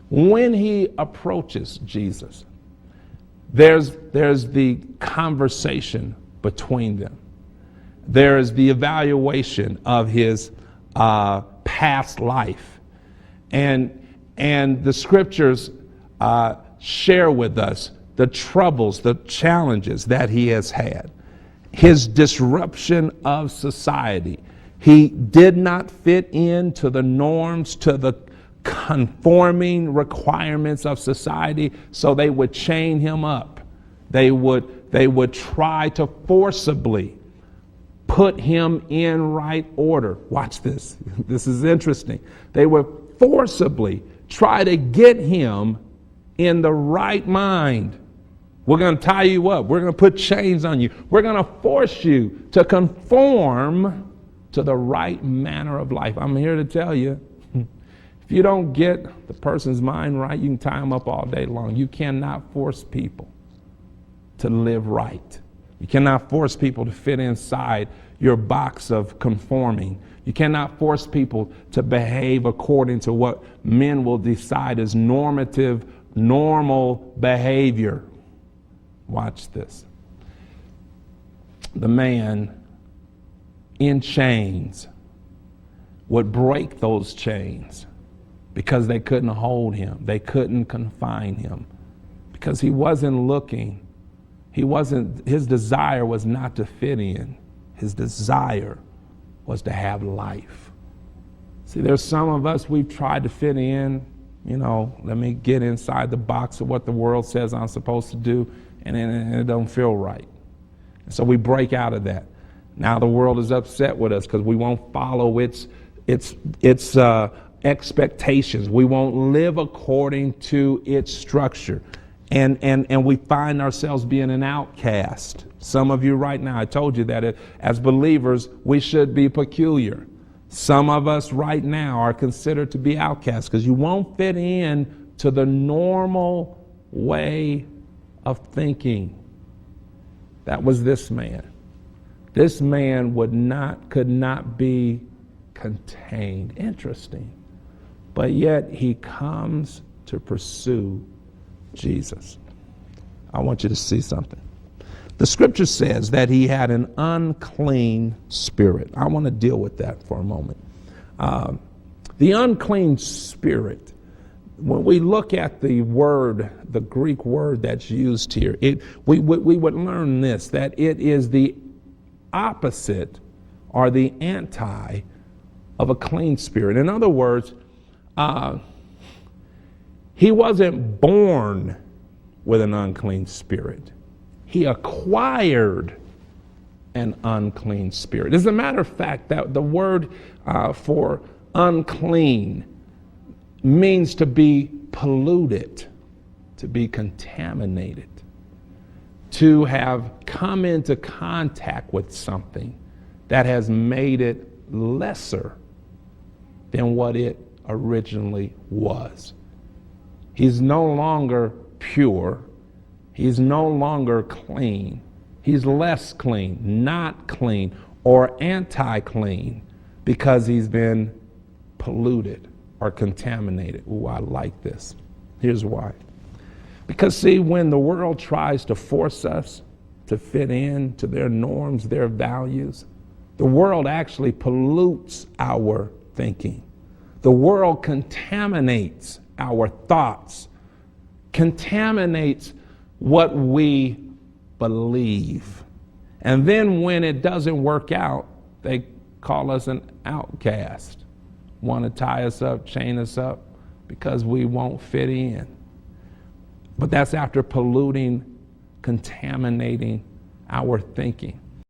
When he approaches Jesus, there's the conversation between them. There is the evaluation of his past life. And the scriptures share with us the troubles, the challenges that he has had. His disruption of society. He did not fit into the norms, to the conforming requirements of society, so they would chain him up. They would try to forcibly put him in right order. Watch this. This is interesting. They would forcibly try to get him in the right mind. We're going to tie you up. We're going to put chains on you. We're going to force you to conform to the right manner of life. I'm here to tell you, if you don't get the person's mind right, you can tie them up all day long. You cannot force people to live right. You cannot force people to fit inside your box of conforming. You cannot force people to behave according to what men will decide is normative, normal behavior. Watch this. The man in chains would break those chains because they couldn't hold him. They couldn't confine him because he wasn't looking. His desire was not to fit in. His desire was to have life. See, there's some of us, we've tried to fit in, let me get inside the box of what the world says I'm supposed to do, and it don't feel right. And so we break out of that. Now the world is upset with us because we won't follow its expectations. We won't live according to its structure. And we find ourselves being an outcast. Some of you right now, I told you that as believers, we should be peculiar. Some of us right now are considered to be outcasts because you won't fit in to the normal way of thinking. That was this man. This man could not be contained. Interesting. But yet he comes to pursue Jesus. I want you to see something. The scripture says that he had an unclean spirit. I want to deal with that for a moment. The unclean spirit, when we look at the word, the Greek word that's used here, we would learn this, that it is the opposite or the anti of a clean spirit. In other words, he wasn't born with an unclean spirit. He acquired an unclean spirit. As a matter of fact, that the word for unclean means to be polluted, to be contaminated, to have come into contact with something that has made it lesser than what it originally was. He's no longer pure. He's no longer clean. He's less clean, not clean, or anti-clean because he's been polluted or contaminated. Ooh, I like this. Here's why. Because see, when the world tries to force us to fit in to their norms, their values, the world actually pollutes our thinking. The world contaminates our thoughts, contaminates what we believe. And then when it doesn't work out, they call us an outcast, want to tie us up, chain us up, because we won't fit in. But that's after polluting, contaminating our thinking.